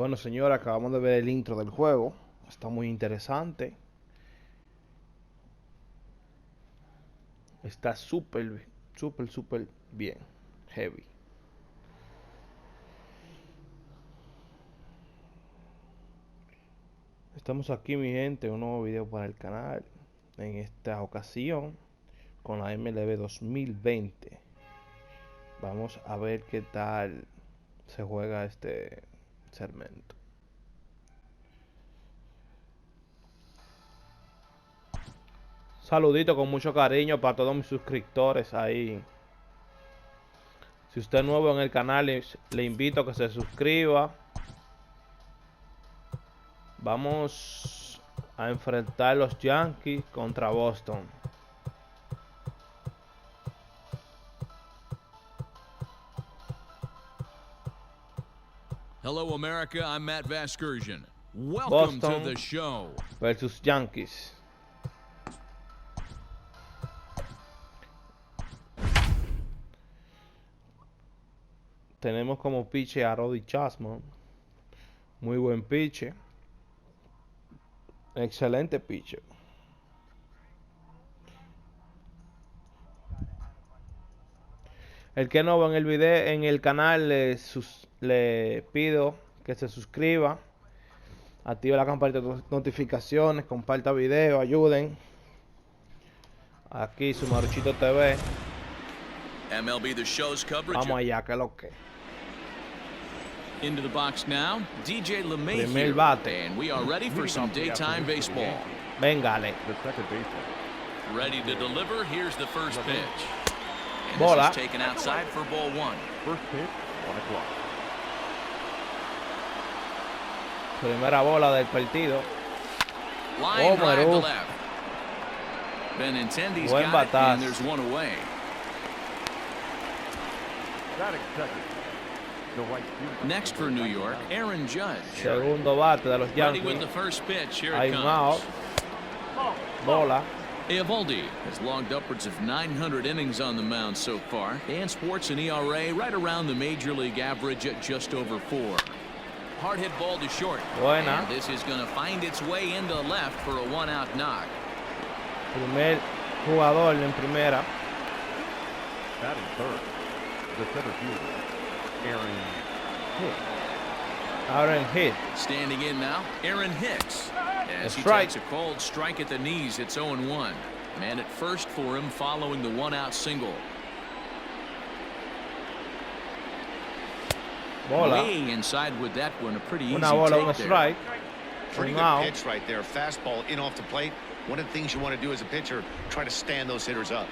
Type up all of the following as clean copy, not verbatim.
Bueno, señora, acabamos de ver el intro del juego. Está muy interesante. Está súper bien. Heavy. Estamos aquí, mi gente, un nuevo video para el canal. En esta ocasión, con la MLB 2020. Vamos a ver qué tal se juega este segmento. Saludito con mucho cariño para todos mis suscriptores ahí. Si usted es nuevo en el canal, le invito a que se suscriba. Vamos a enfrentar los Yankees contra Boston. Hello, America. I'm Matt Vasgersian. Welcome Boston to the show. Versus Yankees. Tenemos como pitcher a Roddy Chapman. Muy buen pitcher. Excelente pitcher. El que no ve en el video, en el canal, le pido que se suscriba, active la campanita de notificaciones, comparta video, ayuden. Aquí su Maruchito TV. MLB The Show's coverage. Vamos allá, que lo que. Into the box now, DJ Primer LeMay bate. and we are ready for some daytime baseball. Véngale. Ready to deliver. Here's the first pitch. And Bola. this is taken outside for ball one. First pitch, 1 o'clock. Primera bola del partido. Line drive to Maru. left. Benintendi's Buen got it, batazo. and there's one away. Batting second. The right fielder. Next for New York, Aaron Judge. Segundo bate de los Ready with the Yankees. first pitch. Here Hay it un out. comes. Bola. Eovaldi has logged upwards of 900 innings on the mound so far and sports an ERA right around the major league average at just over 4. Hard hit ball to short. Buena. And this is going to find its way into left for a one-out knock. Primer jugador en primera. Batting third. The center fielder, Aaron Hicks. Aaron Hicks. Standing in now, Aaron Hicks. As A he strike. takes a cold strike at the knees, it's 0-1. Man at first for him following the one-out single. Bola. Way inside with that one, a pretty easy Una bola, take un there. strike. Pretty Un good out. pitch right there. Fastball in off the plate. One of the things you want to do as a pitcher, try to stand those hitters up.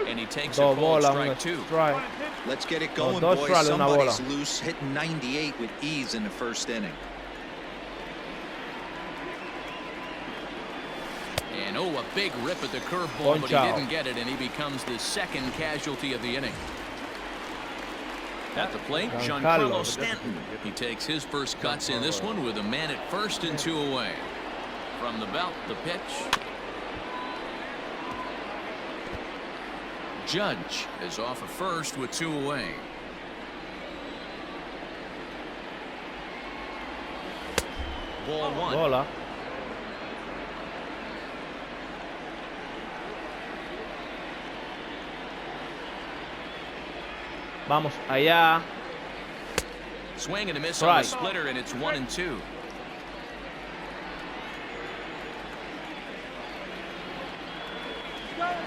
And he takes a Dos cold bolas, strike un too. Let's get it going, dos boys. strikes, una bola. Somebody's loose, hitting 98 with ease in the first inning. And oh, a big rip at the curveball, but he Ponchao. didn't get it, and he becomes the second casualty of the inning. At the plate, Giancarlo. Giancarlo Stanton. He takes his first cuts in this one with a man at first and 2 away. From the belt, the pitch. Judge is off at first with 2 away. Ball one. Bola. Vamos allá. Swing and a miss on the Strike. splitter, and it's 1-2.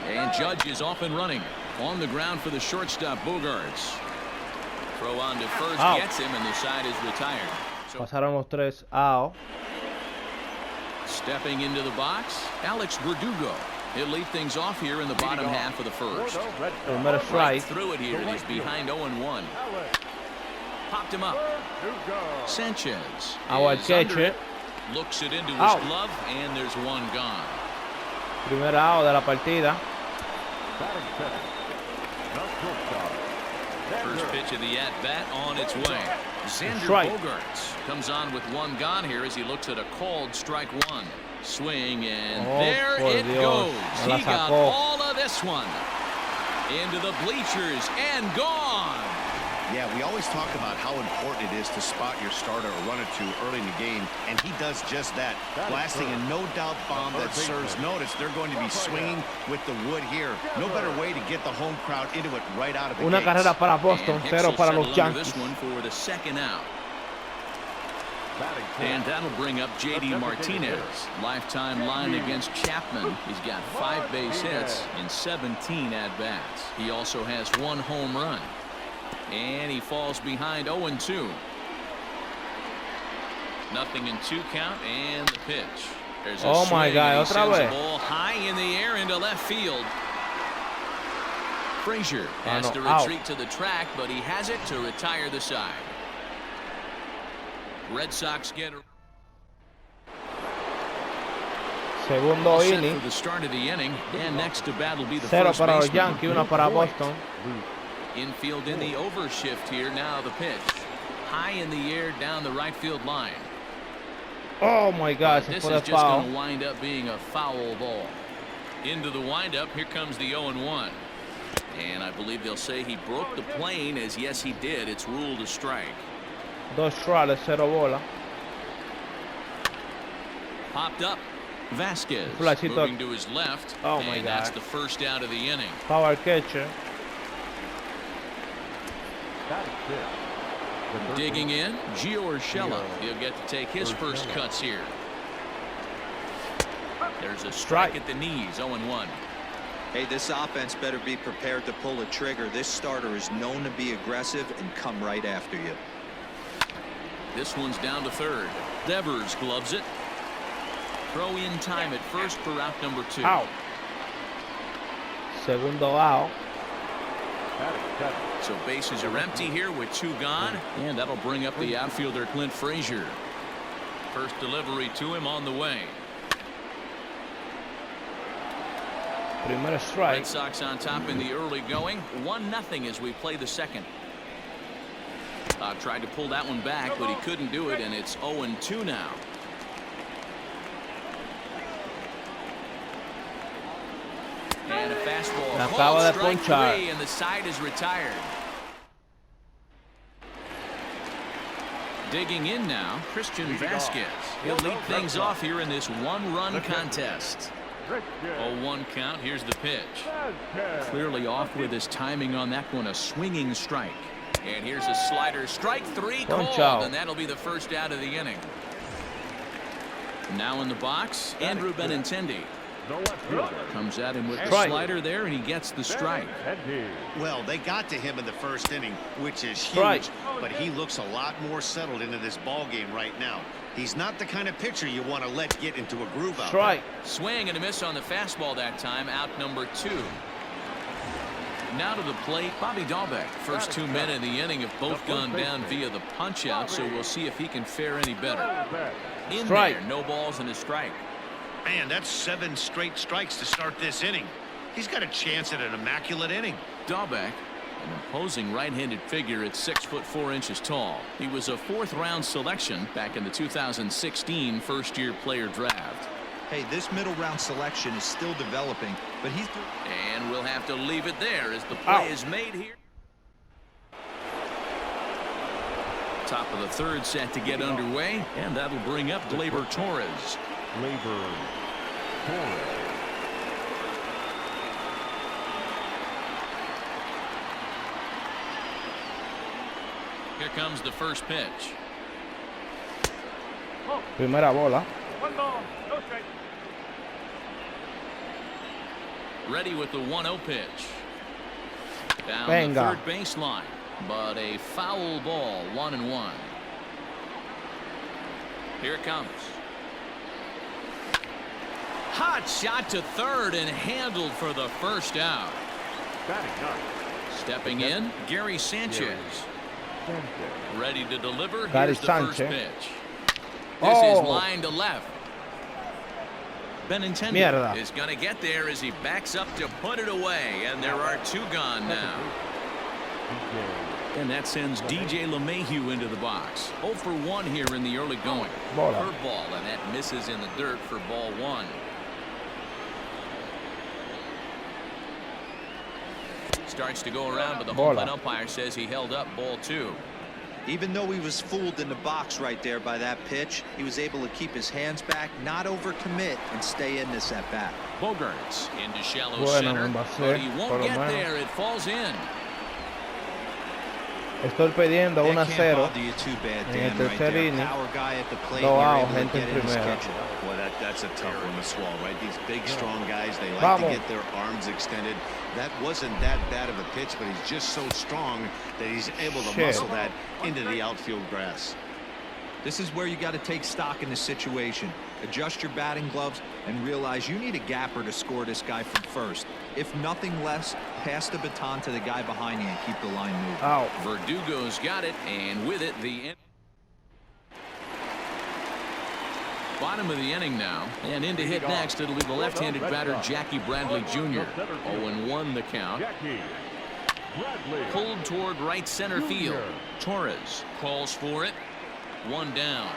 And Judge is off and running. On the ground for the shortstop, Bogarts. Throw on to first Out. gets him, and the side is retired. So Pasaron los tres out. stepping into the box, Alex Verdugo. He'll lead things off here in the bottom half of the first. Red Primera Right strike. through it here, and he's behind 0-1. Popped him up. Sanchez Agua is al under catcher. it. Looks it into his Out. glove, and there's one gone. Primera out de la partida. Batting second. Not shortstop. First pitch of the at-bat on its way. Xander Strike. Bogaerts comes on with one gone here as he looks at a called strike one. Swing, and Oh, there por it Dios. goes. Me la He got sacó. all of this one. Into the bleachers and gone. Yeah, we always talk about how important it is to spot your starter or run or two early in the game, and he does just that, blasting a no-doubt bomb that serves notice. They're going to be swinging with the wood here. No better way to get the home crowd into it right out of the Una gates. carrera para Boston, 0 para los Yankees. This one for the second out. And that'll bring up J.D. Martinez. Lifetime line against Chapman. He's got 5 base hits in 17 at-bats. He also has 1 home run. And he falls behind 0-2. Nothing in 2 count, and the pitch. There's a Oh my swing, God, and he otra sends the vez. ball high in the air into left field. Frazier has to out. retreat to the track, but he has it to retire the side. Red Sox get Segundo set inning. for the start of the inning, and next to bat will be the 0 first para los baseman. Yankees, 1 para Boston. Infield in the overshift here. Now the pitch. High in the air down the right field line. Oh my God, se This fue is de just going to foul. wind up being a foul ball. Into the windup. Here comes the 0-1. And I believe they'll say he broke the plane, as yes he did. It's ruled a strike. 2 strikes, 0 bola. Popped up. Vasquez Flashito. moving to his left. Oh, my and that's God. the first out of the inning. Power catcher. Digging in, Gio Urshela. He'll get to take his first cuts here. There's a strike at the knees, 0-1. Hey, this offense better be prepared to pull a trigger. This starter is known to be aggressive and come right after you. This one's down to third. Devers gloves it. Throw in time at first for out number 2. Out. Segundo out. So bases are empty here with 2 gone, and that'll bring up the outfielder Clint Frazier. First delivery to him on the way. Primer strike. Red Sox on top in the early going. 1-0 as we play the second. Tried to pull that one back, but he couldn't do it, and it's 0-2 now. And a fastball Acaba called de strike ponchar. 3, and the side is retired. Digging in now, Christian Vasquez. He'll lead things off here in this 1-run contest. 0-1 count. Here's the pitch. Clearly off with his timing on that one. A swinging strike. And here's a slider. Strike 3 called, and that'll be the first out of the inning. Now in the box, Andrew Benintendi. Comes at him with the slider there, and he gets the strike. Well, they got to him in the first inning, which is huge, but he looks a lot more settled into this ball game right now. He's not the kind of pitcher you want to let get into a groove out. Strike. Swing and a miss on the fastball that time. Out number 2. Now to the plate, Bobby Dahlbeck. First 2 men in the inning have both gone down via the punch out, so we'll see if he can fare any better. In there, no balls and a strike. Man, that's 7 straight strikes to start this inning. He's got a chance at an immaculate inning. Dahlbeck, an imposing right-handed figure at 6'4" tall. He was a 4th-round selection back in the 2016 first-year player draft. Hey, this middle-round selection is still developing, but he's... And we'll have to leave it there as the play is made here. Top of the 3rd set to get underway, and that'll bring up Gleyber Torres. Here comes the first pitch. Primera bola. Ready with the 1-0 pitch. Down Venga. the third baseline, but a foul ball, 1-1. Here it comes. Hot shot to third and handled for the first out. Stepping in, Gary Sanchez. Ready to deliver. Gary Here's the first Sanchez. pitch. This is line to left. Benintendi is going to get there as he backs up to put it away, and there are 2 gone now. And that sends DJ LeMahieu into the box. 0 for 1 here in the early going. Curveball, and that misses in the dirt for ball 1. starts to go around, but the home plate umpire says he held up ball 2. Even though he was fooled in the box right there by that pitch, he was able to keep his hands back, not overcommit, and stay in this at bat. Bogarts into shallow center, but he won't get there. It falls in. Estoy pidiendo 1-0 en el tercer inning. 2 outs, gente en primera. Boy, that's a tough one to swallow, right? These big, strong guys, they like to get their arms extended. That wasn't that bad of a pitch, but he's just so strong that he's able to muscle that into the outfield grass. This is where you got to take stock in this situation. Adjust your batting gloves and realize you need a gapper to score this guy from first. If nothing less, pass the baton to the guy behind you and keep the line moving. Out. Verdugo's got it, and with it, the bottom of the inning now, and in to hit next, it'll be the left-handed batter Jackie Bradley Jr. 0-1 the count. Pulled toward right center field. Torres calls for it. 1 down.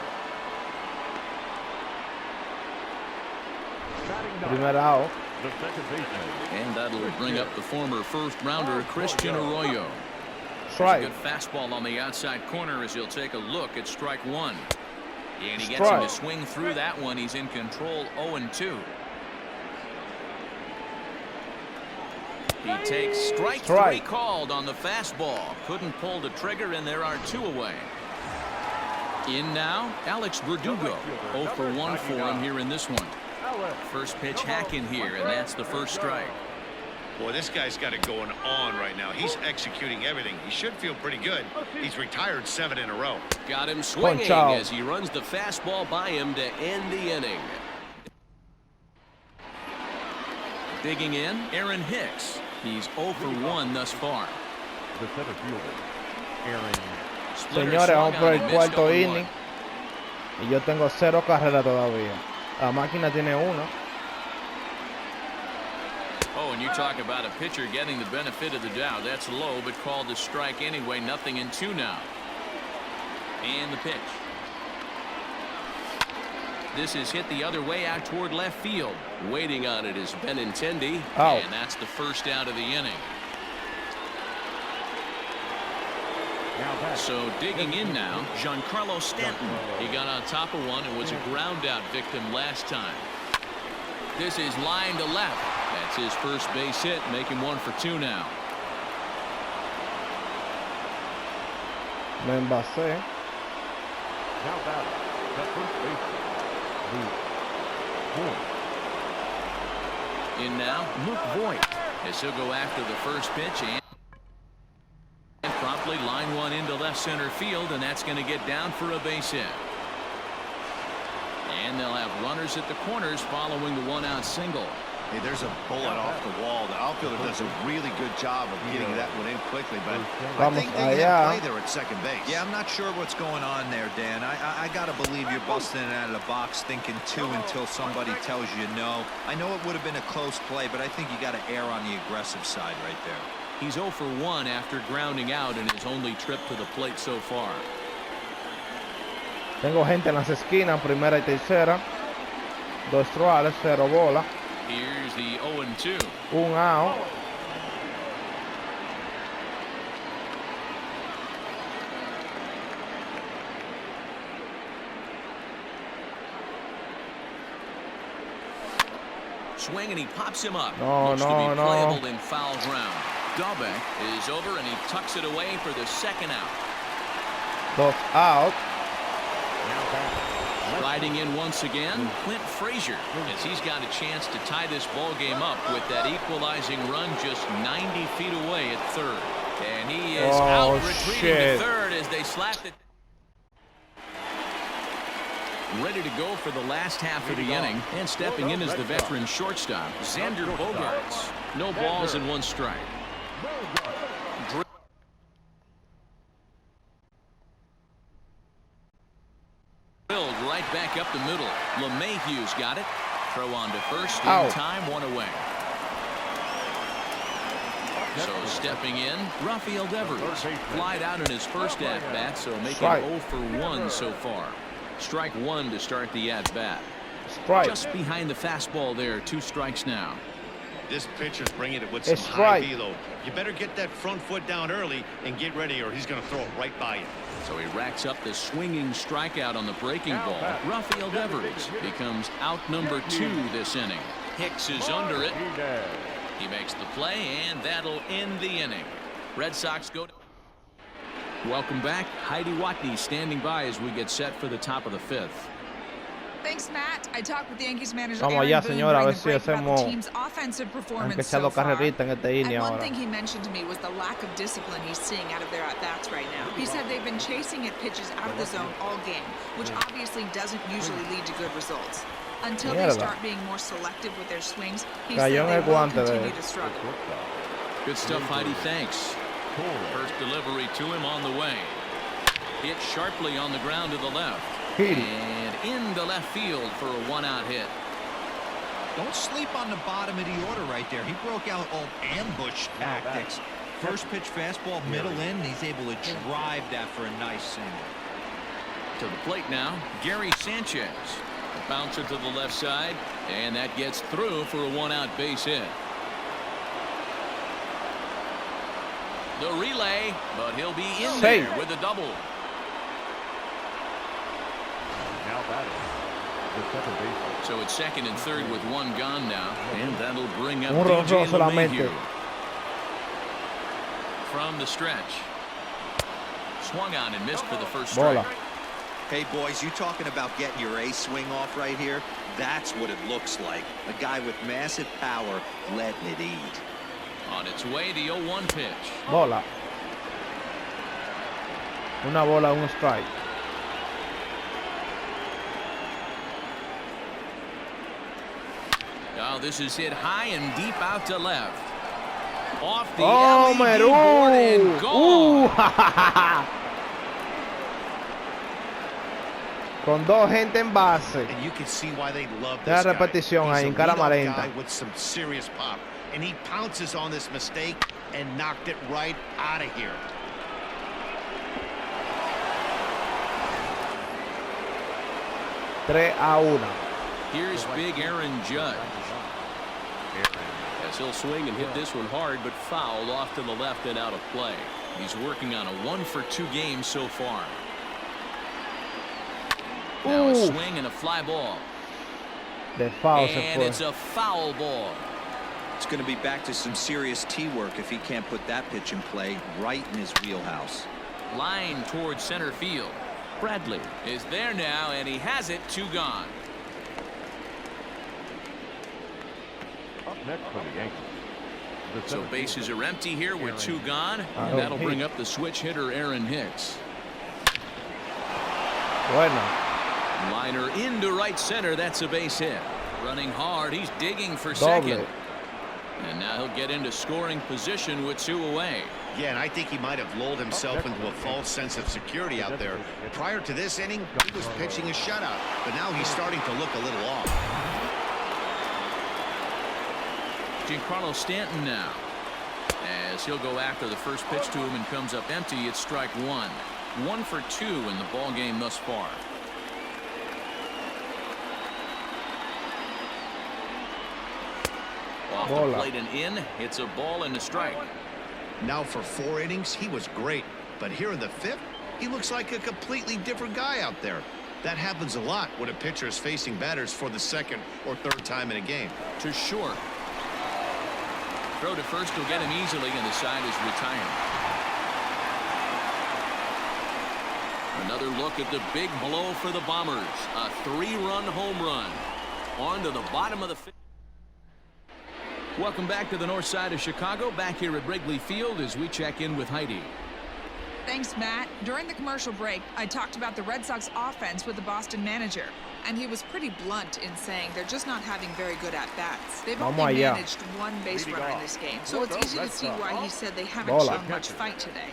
Primer out. And that'll bring up the former first-rounder Christian Arroyo. Strike. A good fastball on the outside corner as he'll take a look at strike 1. And he gets him to swing through that one. He's in control. 0-2. He takes strike 3 called on the fastball. Couldn't pull the trigger, and there are 2 away. In now, Alex Verdugo. 0 for 1 for him here in this one. First pitch hack in here, and that's the first strike. Boy, this guy's got it going on right now. He's executing everything. He should feel pretty good. He's retired 7 in a row. Got him swinging as he runs the fastball by him to end the inning. Digging in, Aaron Hicks. He's 0 for 1 thus far. The center fielder, Aaron. Señores, vamos por el cuarto inning. Y yo tengo 0 carreras todavía. La máquina tiene 1. Oh, and you talk about a pitcher getting the benefit of the doubt. That's low, but called a strike anyway. 0-2 now. And the pitch. This is hit the other way out toward left field. Waiting on it is Benintendi. And that's the first out of the inning. So digging in now, Giancarlo Stanton. He got on top of one and was a ground out victim last time. This is line to left. That's his first base hit, making 1 for 2 now. Me envasé. Now batting, the first baseman, In now, Luke Voigt. As he'll go after the first pitch and promptly line one into left center field, and that's going to get down for a base hit. And they'll have runners at the corners following the 1-out single. Hey, there's a bullet off the wall. The outfielder does a really good job of getting that one in quickly, but I think they can play there at second base. Yeah, I'm not sure what's going on there, Dan. I got to believe you're busting it out of the box thinking 2 until somebody tells you no. I know it would have been a close play, but I think you got to err on the aggressive side right there. He's 0 for 1 after grounding out in his only trip to the plate so far. Tengo gente en las esquinas, primera y tercera. 2 strikes, 0 bola. Here's the 0-2. 1 out. Swing and he pops him up. No, Looks no, to be no. playable in foul ground. Dalbec is over and he tucks it away for the second out. 2 out. Riding in once again, Clint Frazier, as he's got a chance to tie this ball game up with that equalizing run just 90 feet away at third. And he is out retreating to third as they slap it. Ready to go for the last half of the inning, and stepping in is the veteran shortstop, Xander Bogarts. No balls and 1 strike. Drilled right back up the middle. LeMahieu's got it. Throw on to first. In time, 1 away. So stepping in, Rafael Devers. Flied out in his first at-bat, so making 0 for 1 so far. Strike 1 to start the at-bat. Just behind the fastball there, 2 strikes now. This pitcher's bringing it with some high velo. You better get that front foot down early and get ready, or he's going to throw it right by you. So he racks up the swinging strikeout on the breaking ball. Rafael Devers becomes out number 2 this inning. Hicks is under it. He makes the play, and that'll end the inning. Red Sox go to... Welcome back. Heidi Watney standing by as we get set for the top of the 5th. Thanks, Matt. I talked with the Yankees manager Vamos allá, señora, a ver si hacemos aunque sea 2 carreritas en este inning ahora. One thing he mentioned to me was the lack of discipline he's seeing out of their at-bats right now. He said they've been chasing at pitches out of the zone all game, which obviously doesn't usually lead to good results. Until they start being more selective with their swings, he said they will continue to struggle. Good stuff, Heidi. Thanks. First delivery to him on the way. Hit sharply on the ground to the left. And into left field for a 1-out hit. Don't sleep on the bottom of the order right there. He broke out old ambush tactics. First pitch fastball, middle in, and he's able to drive that for a nice single. To the plate now, Gary Sanchez. A bouncer to the left side, and that gets through for a 1-out base hit. The relay, but he'll be in there with a double. Now batting, the second baseman. So it's second and third with 1 gone now, and that'll bring up Un DJ ronrón solamente. LeMahieu. From the stretch. Swung on and missed for the first strike. Bola. Hey, boys, you talking about getting your A swing off right here? That's what it looks like. A guy with massive power letting it eat. On its way, the 0-1 pitch. Bola. Una bola, un strike. Now this is hit high and deep out to left. Off the ¡Oh, LED board and gone. Con 2 gente en base. And you can see why they love La this repetición guy. ahí en He's a cámara leadoff lenta. guy with some serious pop, and he pounces on this mistake and knocked it right out of here. 3-1. Here's big Aaron Judge. As he'll swing and hit this one hard, but fouled off to the left and out of play. He's working on a 1-for-2 game so far. Now a swing and a fly ball. And it's a foul ball. It's going to be back to some serious tee work if he can't put that pitch in play right in his wheelhouse. Line towards center field. Bradley is there now, and he has it. 2 gone. Up next for the Yankees. So bases are empty here with 2 gone, and that'll bring up the switch hitter Aaron Hicks. Bueno. Liner into right center. That's a base hit. Running hard. He's digging for second. And now he'll get into scoring position with 2 away. Yeah, and I think he might have lulled himself into a false sense of security out there. Prior to this inning, he was pitching a shutout, but now he's starting to look a little off. Giancarlo Stanton now, as he'll go after the first pitch to him and comes up empty. It's strike 1. 1 for 2 in the ball game thus far. Off the plate and in. It's a ball and a strike. Now for 4 innings, he was great, but here in the 5th, he looks like a completely different guy out there. That happens a lot when a pitcher is facing batters for the 2nd or 3rd time in a game. To short. Throw to first will get him easily, and the side is retired. Another look at the big blow for the Bombers. A 3-run home run. On to the bottom of the 5th. Welcome back to the north side of Chicago. Back here at Wrigley Field as we check in with Heidi. Thanks, Matt. During the commercial break, I talked about the Red Sox offense with the Boston manager, and he was pretty blunt in saying they're just not having very good at-bats. They've only managed 1 base runner in this game, so it's easy to see why he said they haven't shown much fight today.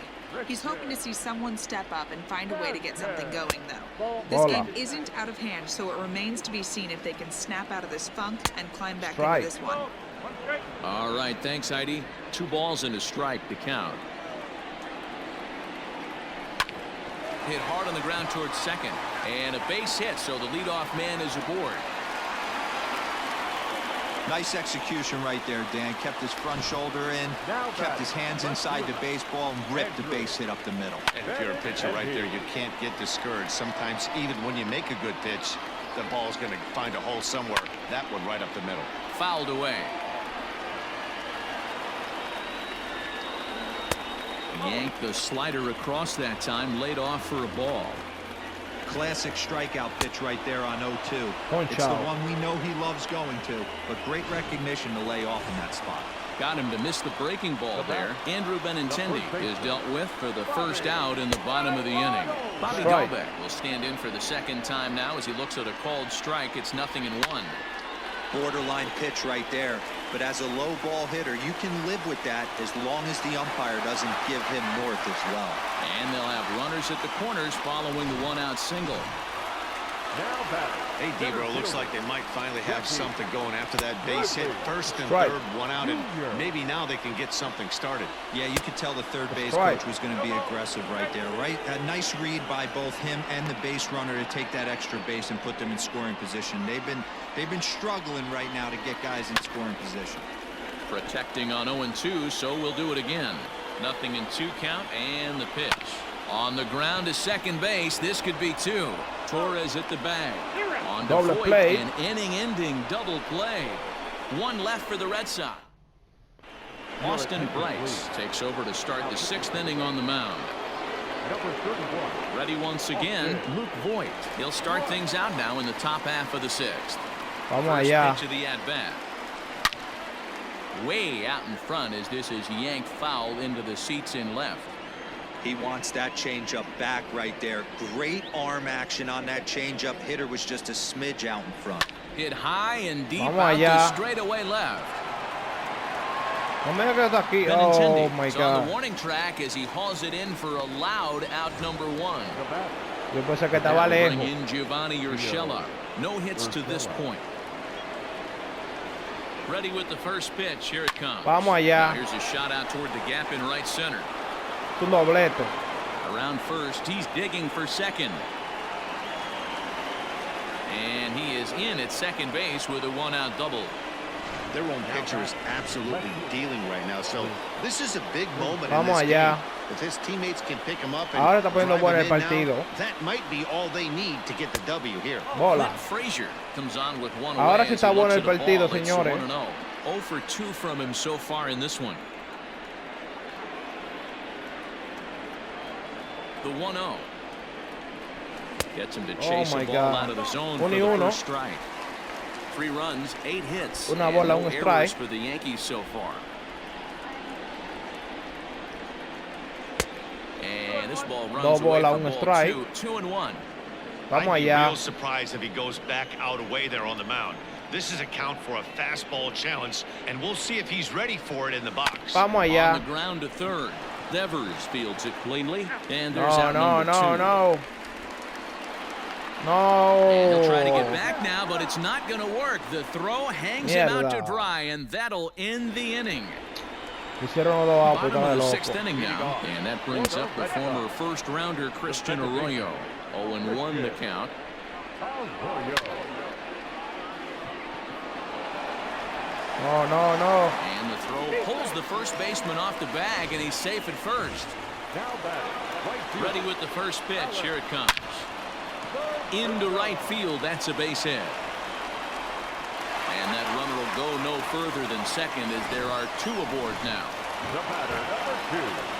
He's hoping to see someone step up and find a way to get something going, though. This game isn't out of hand, so it remains to be seen if they can snap out of this funk and climb back into this one. All right, thanks, Heidi. 2 balls and a strike to count. Hit hard on the ground towards second, and a base hit, so the leadoff man is aboard. Nice execution right there, Dan. Kept his front shoulder in, kept his hands inside the baseball, and ripped the base hit up the middle. And if you're a pitcher right there, you can't get discouraged. Sometimes even when you make a good pitch, the ball's going to find a hole somewhere. That one right up the middle. Fouled away. Yanked the slider across that time, laid off for a ball. Classic strikeout pitch right there on 0-2. Punch it's out. the one we know he loves going to, but great recognition to lay off in that spot. Got him to miss the breaking ball there. Andrew Benintendi is dealt with for the first out in the bottom of the inning. Bobby Dalbec will stand in for the second time now as he looks at a called strike. It's 0-1. Borderline pitch right there, but as a low ball hitter, you can live with that as long as the umpire doesn't give him north as well. And they'll have runners at the corners following the one-out single. Hey, Debro, looks like they might finally have something going after that base hit. First and third, one out, and maybe now they can get something started. Yeah, you could tell the third base coach was going to be aggressive right there, right? A nice read by both him and the base runner to take that extra base and put them in scoring position. They've been struggling right now to get guys in scoring position. Protecting on 0-2, so we'll do it again. 0-2 count, and the pitch. On the ground to second base. This could be two. Torres at the bag. On to Double Voit, play. an inning-ending double play. One left for the Red Sox. Austin Bryce takes over to start the 6th inning on the mound. Ready once again, Luke Voit. He'll start things out now in the top half of the 6th. First pitch of the at-bat. Way out in front as this is yanked foul into the seats in left. He wants that changeup back right there. Great arm action on that changeup. Hitter was just a smidge out in front. Hit high and deep out to straightaway left. Oh my God. On the warning track as he hauls it in for a loud out number 1. Yo pensé que estaba lejos. Bring in Giovanni Urshela. No hits to this point. Ready with the first pitch. Here it comes. Vamos allá. Now here's a shot out toward the gap in right center. Un dobleto. Around first, he's digging for second. And he is in at second base with a one-out double. Their own pitcher is absolutely dealing right now, so this is a big moment in Vamos this allá. game. If his teammates can pick him up and Ahora está poniendo drive bueno him el in partido. now, that might be all they need to get the W here. Bola. Clint Frazier comes on with one Ahora away sí as está he bueno looks el at the partido, ball. It's señores. 1-0. 0 for 2 from him so far in this one. The 1-0. Gets him to chase the ball out of the zone for the first strike. 3 runs, 8 hits. Una bola, and no un errors strike. for the Yankees so far. And this ball runs Dos away bola, for un ball strike. 2-1. Vamos I'd be allá. real surprised if he goes back out away there on the mound. This is a count for a fastball challenge, and we'll see if he's ready for it in the box. Vamos On allá. the ground to third. Devers fields it cleanly, and there's No, out no, number 2. no. And he'll try to get No. back now, but it's not going to work. The throw hangs him out to dry, and that'll end the inning. Hicieron dos outs, Bottom estaba of the loco. 6th inning now, and that brings up the former first-rounder Christian Arroyo. 0-1 the count. No, no, no. And the throw pulls the first baseman off the bag, and he's safe at first. Ready with the first pitch. Here it comes. Into right field. That's a base hit. And that runner will go no further than second as there are 2 aboard now.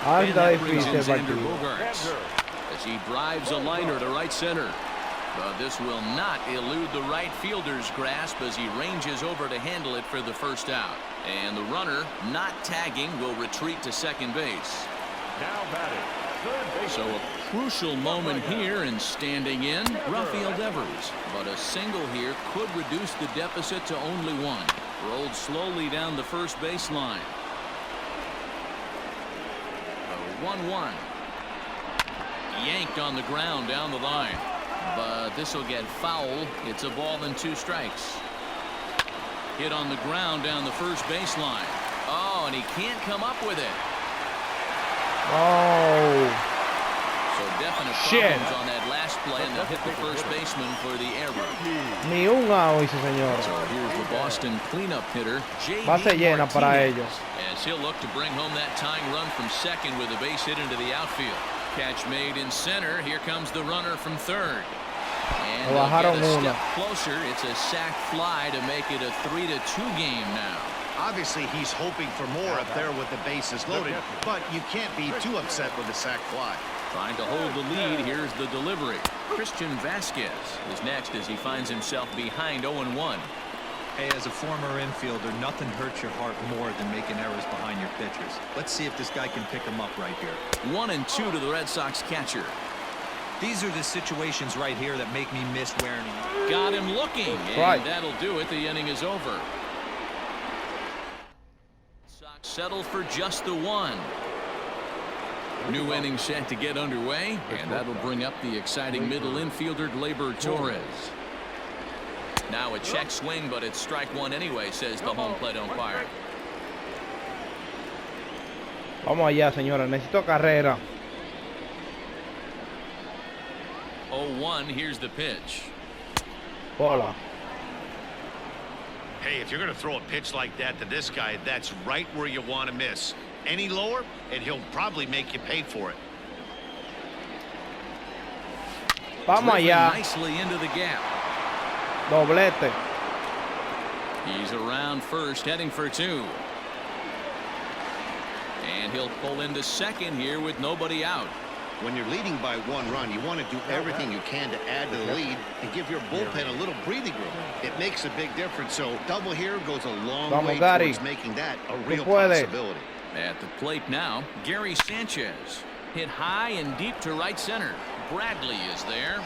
And that brings in Xander Bogaerts as he drives a liner to right center. But this will not elude the right fielder's grasp as he ranges over to handle it for the first out. And the runner, not tagging, will retreat to second base. So a crucial moment here, and standing in, Rafael Devers. But a single here could reduce the deficit to only 1. Rolled slowly down the first baseline. 1-1. Yanked on the ground down the line. But this will get foul. It's a ball and 2 strikes. Hit on the ground down the first baseline. Oh, and he can't come up with it. Oh. So definite problems on that last play, and they'll hit the first baseman for the error. Ni un out hizo, señores. So here's the Boston cleanup hitter, Base llena para ellos. as he'll look to bring home that tying run from second with a base hit into the outfield. Catch made in center. Here comes the runner from third. And they'll get a step closer. It's a sac fly to make it a 3-2 game now. Obviously, he's hoping for more up there with the bases loaded, but you can't be too upset with a sac fly. Trying to hold the lead. Here's the delivery. Christian Vasquez is next as he finds himself behind 0-1. Hey, as a former infielder, nothing hurts your heart more than making errors behind your pitchers. Let's see if this guy can pick them up right here. 1-2 to the Red Sox catcher. These are the situations right here that make me miss wearing them. Got him looking, and that'll do it. The inning is over. Sox settle for just the one. New inning set to get underway, and that'll bring up the exciting middle infielder Gleyber Torres. Now a check swing, but it's strike one anyway, says the home plate umpire. Vamos allá, señora. Necesito carrera. 0-1. Here's the pitch. Hola. Hey, if you're going to throw a pitch like that to this guy, that's right where you want to miss. Any lower, and he'll probably make you pay for it. Vamos allá. Nicely into the gap. Doblete. He's around first, heading for two. And he'll pull into second here with nobody out. When you're leading by one run, you want to do everything you can to add to the lead and give your bullpen a little breathing room. It makes a big difference, so double here goes a long way towards making that a real possibility. At the plate now, Gary Sanchez. Hit high and deep to right center. Bradley is there.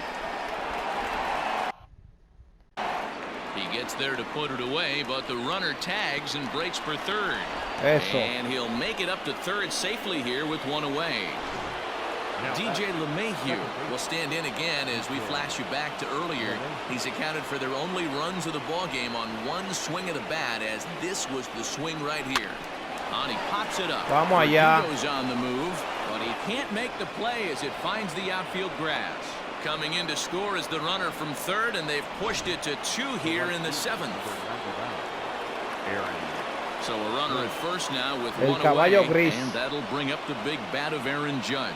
He gets there to put it away, but the runner tags and breaks for third. And he'll make it up to third safely here with one away. DJ LeMahieu will stand in again as we flash you back to earlier. He's accounted for their only runs of the ball game on one swing of the bat, as this was the swing right here. And he pops it up. Vamos allá. He goes on the move, but he can't make the play as it finds the outfield grass. Coming in to score is the runner from third, and they've pushed it to two here in the seventh. So a runner at first now with one away, and that'll bring up the big bat of Aaron Judge.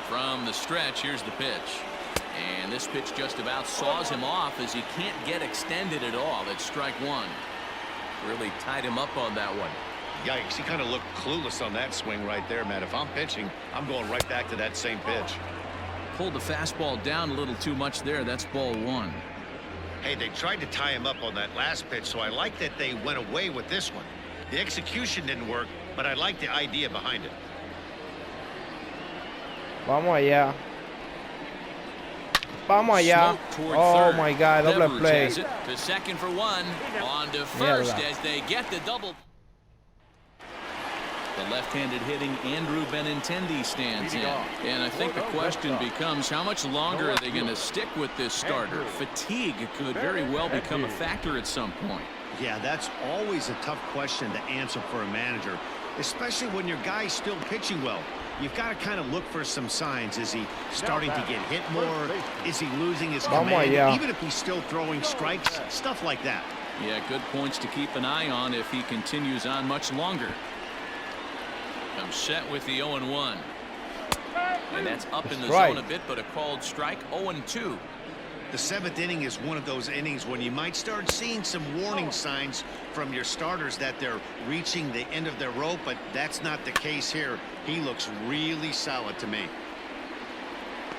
From the stretch, here's the pitch. And this pitch just about saws him off as he can't get extended at all. That's strike one. Really tied him up on that one. Yikes, he kind of looked clueless on that swing right there, man. If I'm pitching, I'm going right back to that same pitch. Pulled the fastball down a little too much there. That's ball one. Hey, they tried to tie him up on that last pitch, so I like that they went away with this one. The execution didn't work, but I like the idea behind it. Vamos allá. Vamos allá. Oh my God, double play. To second for one. On to first as they get the double. The left-handed hitting Andrew Benintendi stands in. And I think the question becomes, how much longer are they going to stick with this starter? Fatigue could very well become a factor at some point. Yeah, that's always a tough question to answer for a manager, especially when your guy's still pitching well. You've got to kind of look for some signs. Is he starting to get hit more? Is he losing his command? Even if he's still throwing strikes, stuff like that. Yeah, good points to keep an eye on if he continues on much longer. I'm set with the 0-1. And that's up in the zone a bit, but a called strike. 0-2. The seventh inning is one of those innings when you might start seeing some warning signs from your starters that they're reaching the end of their rope, but that's not the case here. He looks really solid to me.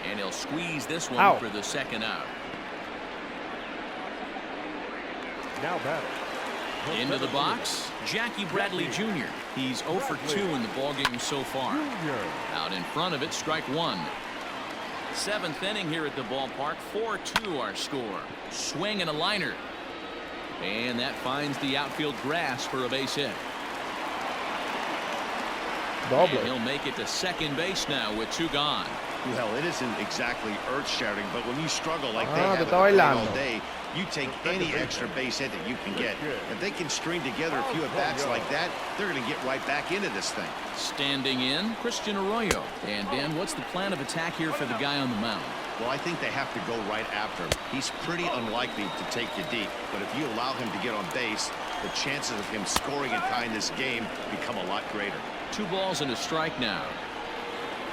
And he'll squeeze this one for the second out. Now batting. Into the box, Jackie Bradley Jr. He's 0 for 2 in the ballgame so far. Out in front of it, strike one. Seventh inning here at the ballpark. 4-2 our score. Swing and a liner. And that finds the outfield grass for a base hit. And he'll make it to second base now with two gone. Well, it isn't exactly earth-shattering, but when you struggle like they have all day, You take any extra base hit that you can get. If they can string together a few at-bats like that, they're going to get right back into this thing. Standing in, Christian Arroyo. And, Dan, what's the plan of attack here for the guy on the mound? Well, I think they have to go right after him. He's pretty unlikely to take you deep, but if you allow him to get on base, the chances of him scoring and tying this game become a lot greater. 2 balls and a strike now.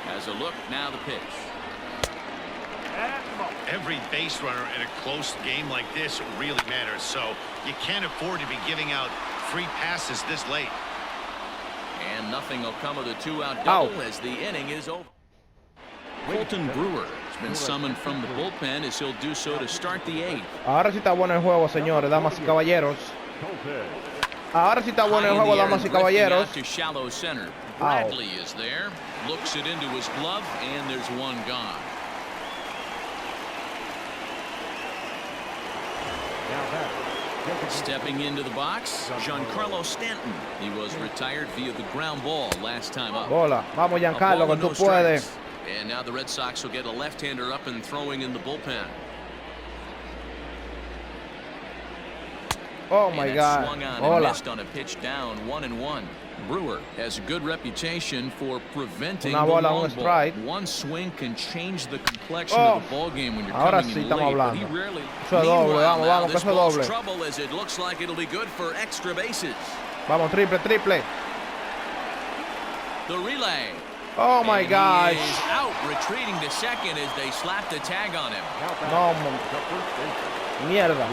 As a look, now the pitch. Every base runner in a close game like this really matters, so you can't afford to be giving out free passes this late. And nothing will come of the 2-out double as the inning is over. Colton Brewer has been summoned from the bullpen as he'll do so to start the 8th. Ahora sí está bueno el juego, señores, damas y caballeros. Ahora sí está bueno el juego, damas y caballeros. To shallow center. Bradley is there, looks it into his glove, and there's one gone. Stepping into the box, Giancarlo Stanton. He was retired via the ground ball last time up. Bola, vamos Giancarlo, que tú puedes. And now the Red Sox will get a left-hander up and throwing in the bullpen. Oh my God. Swung on and missed on a pitch down, 1-1. Brewer has a good reputation for preventing the long ball. One swing can change the complexion of the ball game when you're coming in late. But he rarely. Meanwhile, this ball's trouble as it looks like it'll be good for extra bases. Vamos, triple. The relay. Oh my gosh. He's out, retreating to second as they slap the tag on him. No, mierda.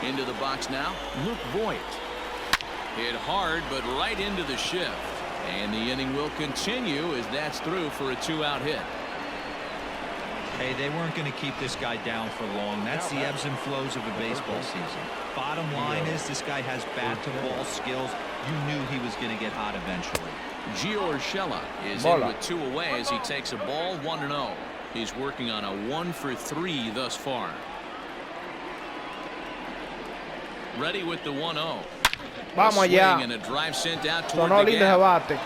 Into the box now, Luke Voigt. Hit hard, but right into the shift. And the inning will continue as that's through for a 2-out hit. Hey, they weren't going to keep this guy down for long. That's the ebbs and flows of a baseball season. Bottom line is this guy has bat-to-ball skills. You knew he was going to get hot eventually. Gio Urshela is in with 2 away as he takes a ball, 1-0. He's working on a 1-for-3 thus far. Ready with the 1-0. Vamos allá. And a drive sent out toward Sonó the lindo gap. debate.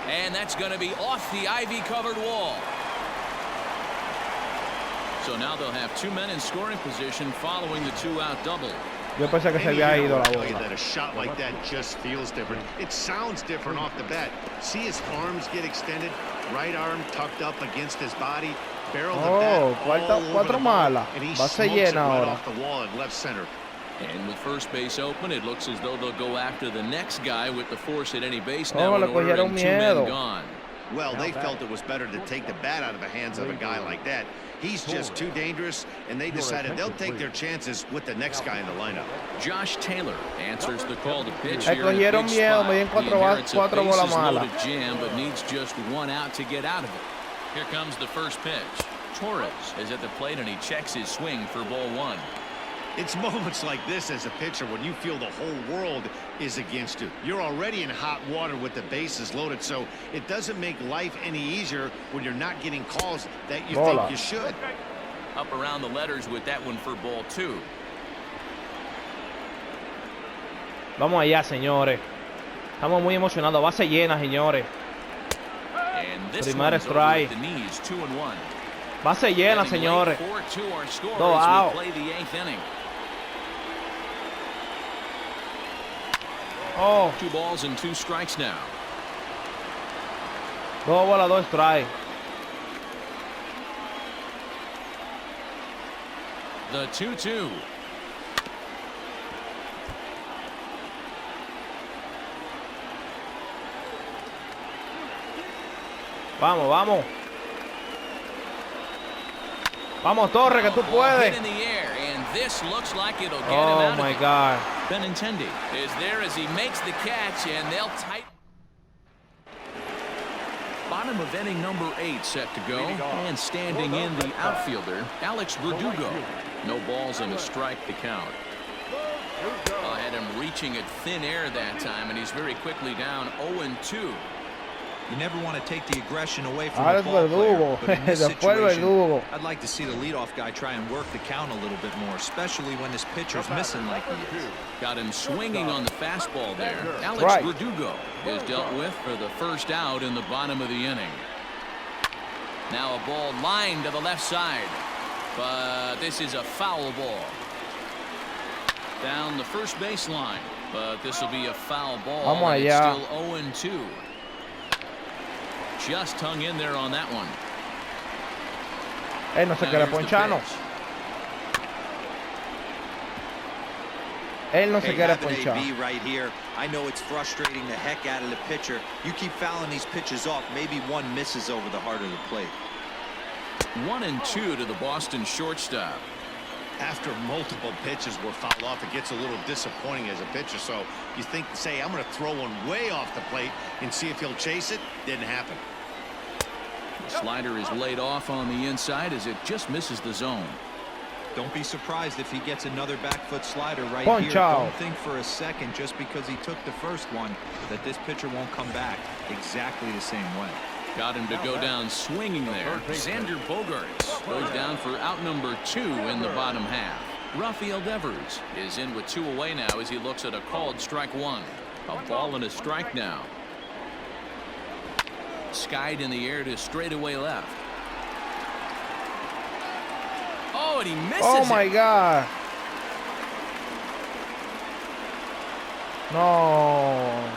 And that's going to be off the ivy-covered wall. So now they'll have 2 men in scoring position following the 2-out double. Yo pensé que se había ido la bola. That a shot like that just feels different. It sounds different off the bat. See his arms get extended, right arm tucked up against his body, barrel the bat cuatro malas. and he Base smokes llena it right ahora. off the wall in left center. And with first base open, it looks as though they'll go after the next guy with the force at any base now in order and 2 men gone. Well, they felt it was better to take the bat out of the hands of a guy like that. He's just too dangerous, and they decided they'll take their chances with the next guy in the lineup. Josh Taylor answers the call to pitch Me here in the cogieron big miedo, spot. me dieron He inherits a cuatro bolas bases-loaded malas. jam, but needs just 1 out to get out of it. Here comes the first pitch. Torres is at the plate, and he checks his swing for ball 1. It's moments like this as a pitcher when you feel the whole world is against you. You're already in hot water with the bases loaded, so it doesn't make life any easier when you're not getting calls that you think you should. Up around the letters with that one for ball 2. Vamos allá, señores. Estamos muy emocionados. Base llena, señores. And this Primer one's over strike. with the knees, 2-1. Base llena, Getting señores. 4-2 our score Go as out. we play the 8th inning. Oh, 2 balls and 2 strikes now. 2 bolas, 2 strikes. The 2-2. Vamos, vamos. Vamos, Torre, que tú puedes. Hit in the air, and this looks like it'll get him Oh out my of it. God. Benintendi is there as he makes the catch, and they'll tighten. Bottom of inning number 8 set to go, and standing in the outfielder, Alex Verdugo. No balls and a strike to count. I had him reaching at thin air that time, and he's very quickly down 0-2. You never want to take the aggression away from Alex the ball player, Verdugo. but in this Después situation, Verdugo. I'd like to see the leadoff guy try and work the count a little bit more, especially when this pitcher's missing like he is. Got him swinging on the fastball there. Alex Verdugo is dealt with for the first out in the bottom of the inning. Now a ball lined to the left side. But this is a foul ball. Down the first baseline. But this will be a foul ball. Vamos and it's allá. still 0-2. Just hung in there on that one. Él no se Now quiere here's the ponchar, no. pitch. Él no se Hey, quiere having ponchar. AB right here. I know it's frustrating the heck out of the pitcher. You keep fouling these pitches off, maybe one misses over the heart of the plate. 1-2 to the Boston shortstop. After multiple pitches were fouled off, it gets a little disappointing as a pitcher. So you think, say, I'm going to throw one way off the plate and see if he'll chase it. Didn't happen. The slider is laid off on the inside as it just misses the zone. Don't be surprised if he gets another back foot slider right Punch here. out. Don't think for a second, just because he took the first one, that this pitcher won't come back exactly the same way. Got him to go down swinging there. Xander Bogaerts goes down for out number 2 in the bottom half. Rafael Devers is in with 2 away now as he looks at a called strike 1. A ball and a strike now. Skied in the air to straightaway left. Oh, and he misses Oh my it. God. No.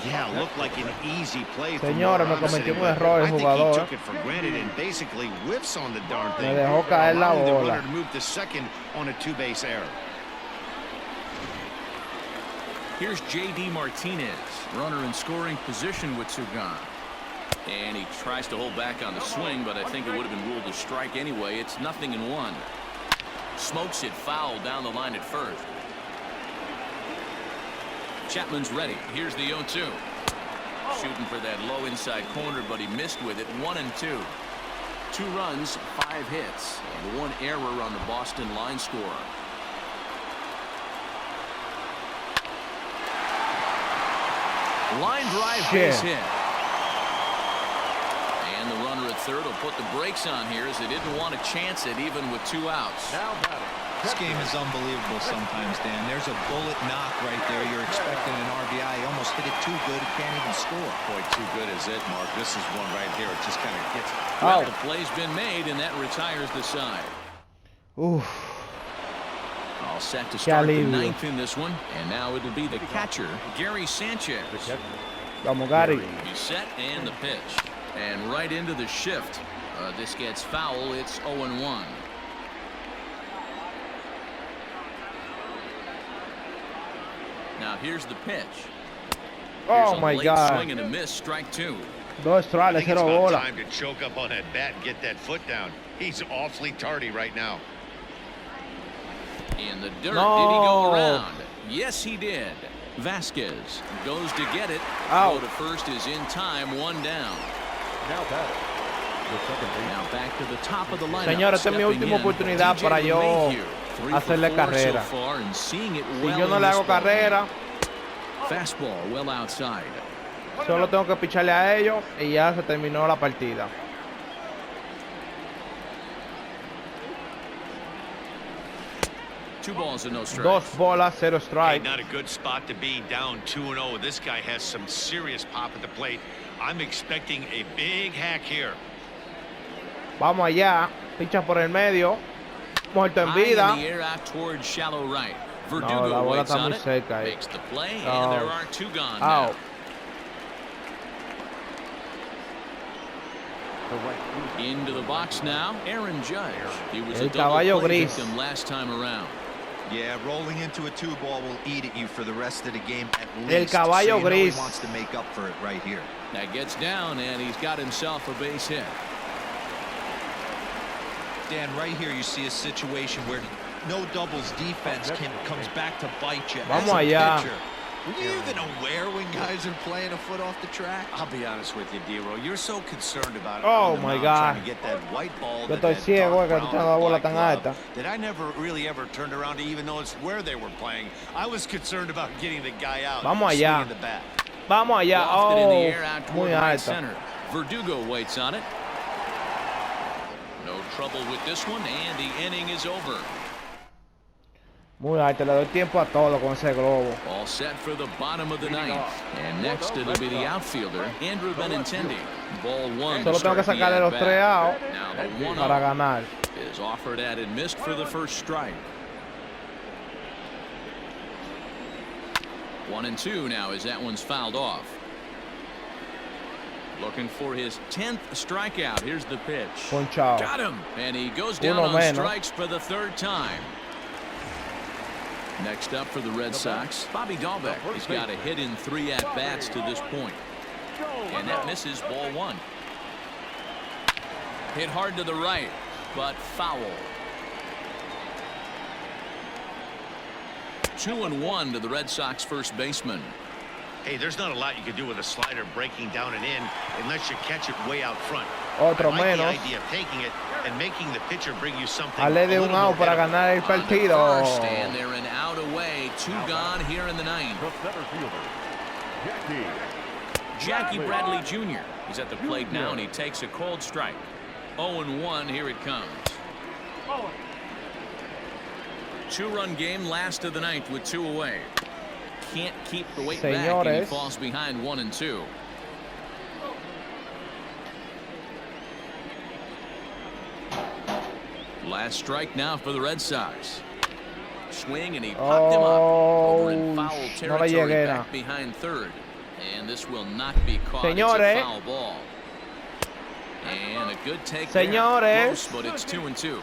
Yeah, looked like an easy play. Señores, me cometió un error el I think jugador. he took it for granted and basically whiffs on the darn thing. Me dejó caer la allowing the bola. runner to move to second on a 2-base error. Here's J.D. Martinez, runner in scoring position with 2 gone. And he tries to hold back on the swing, but I think it would have been ruled a strike anyway. It's 0-1. Smokes it foul down the line at first. Chapman's ready. Here's the 0-2. Shooting for that low inside corner, but he missed with it. 1-2. 2 runs, 5 hits, and 1 error on the Boston line score. Line drive base hit. And the runner at third will put the brakes on here as they didn't want to chance it even with 2 outs. Now batting. This game is unbelievable sometimes, Dan. There's a bullet knock right there. You're expecting an RBI. He almost hit it too good. He can't even score. Boy, too good is it, Mark. This is one right here. It just kind of gets it. Well, the play's been made, and that retires the side. Uf. All set to start the alivio. 9th in this one, and now it'll be the catcher, Gary Sanchez. Vamos, Gary. He's set and the pitch, and right into the shift. This gets foul. It's 0-1. Now here's the pitch. Oh Here's a my late God. swing and a miss, strike 2. 2 strikes, I think 0 it's about bola. time to choke up on that bat and get that foot down. He's awfully tardy right now. In the dirt, No. did he go around? Yes, he did. Vasquez goes to get it. Out. Throw to first is in time, 1 down. Now batting. The second baseman. Now back to the top of the lineup. Señor, esta es mi Stepping última in, oportunidad TJ para yo LeMahieu. 3 for hacerle 4 carrera. so far and seeing it Si well yo no in le this hago ball game. carrera, Fastball well outside. solo tengo que picharle a ellos y ya se terminó la partida. Two balls and no 2 strikes. bolas, 0 Hey, strike. not a good spot to be, down 2-0. This guy has some serious pop at the plate. I'm expecting a big hack here. Vamos allá. Picha por el medio. Muerto en High in vida. the air out towards shallow right. No, Verdugo la bola waits está on muy it. cerca ahí. Makes the play, No. and there are 2 gone Out. now. The right field. Into the box now, Aaron Judge. He was El a double caballo play gris. victim last time around. Yeah, rolling into a 2-ball will eat at you for the rest of the game at El least. caballo so you know he gris. wants to make up for it right here. That gets down, and he's got himself a base hit. Dan, right here you see a situation where no doubles defense comes back to bite you. Vamos as a allá. pitcher. Were you even aware when guys are playing a foot off the track? I'll be honest with you, D-Roll. You're so concerned about it. Oh on the my mound, God. trying to get that white ball Yo to estoy that ciego, dark que tú brown tienes la bola black tan glove alta. that I never really ever turned around to even notice where they were playing. I was concerned about getting the guy out. Vamos allá. swinging the bat. Vamos allá. Lofted in the Oh, air out toward muy right alta. center. Verdugo waits on it. No trouble with this one, and the inning is over. Muy alto, le doy tiempo a todo con ese globo. All set for the bottom of the ninth. And next it'll be the outfielder, Andrew Benintendi. Ball one. Solo tengo que sacarle los 3 outs Now the 1-0 para ganar. is offered at and missed for the first strike. 1-2 now as that one's fouled off. Looking for his 10th strikeout. Here's the pitch. Ponchado. Got him. And he goes down Uno on menos. strikes for the 3rd time. Next up for the Red Sox, Bobby Dahlbeck. He's got a hit in 3 at-bats to this point. And that misses, ball 1. Hit hard to the right, but foul. 2-1 to the Red Sox first baseman. Hey, there's not a lot you can do with a slider breaking down and in unless you catch it way out front. Otro I like the menos. idea of taking it and making the pitcher bring you something. Dale de a un little out more para ganar el On to partido. first, and they're an out away. 2 gone here in the 9th. The center fielder, Jackie Bradley Jr. He's at the plate now, and he takes a cold strike. 0-1, here it comes. 2-run game, last of the 9th with 2 away. Can't keep the weight back, and he Señores. falls behind 1-2. Last strike now for the Red Sox. Swing, and he popped him up over in foul no la territory llegué, back behind 3rd. And this will not be caught. It's Señores. a foul ball. And a good take Señores. there. Close, but it's 2-2.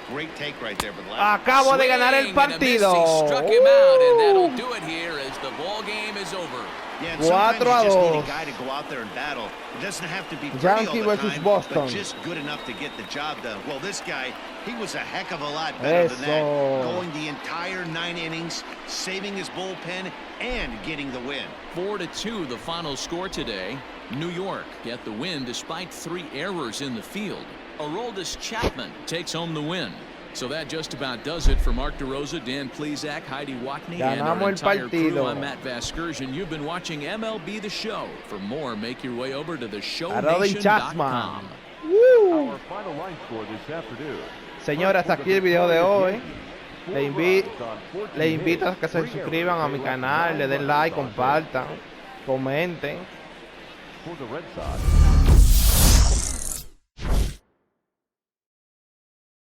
Great take right there, but the last Acabo de ganar el Swing and a miss. partido. He struck him out, and that'll do it here as the ball game is over. Yeah, and sometimes 4-2. you just need a guy to go out there and battle. It doesn't have to be pretty Yankee all the versus time, Boston. but just good enough to get the job done. Well, this guy, he was a heck of a lot better than that. Eso. Going the entire 9 innings, saving his bullpen, and getting the win. 4-2 the final score today. New York get the win despite 3 errors in the field. Aroldis Chapman takes home the win. So that just about does it for Mark DeRosa, Dan Plesac, Heidi Watney, and our Ganamos el entire crew. partido. I'm Matt Vasgersian. You've been watching MLB The Show. For more, make your way over to Aroldis theshownation.com. Woo. Our final line score this afternoon. Señores, hasta aquí el video de hoy. Le invito a que se suscriban a mi canal, le den like, compartan, comenten. For the Red Sox.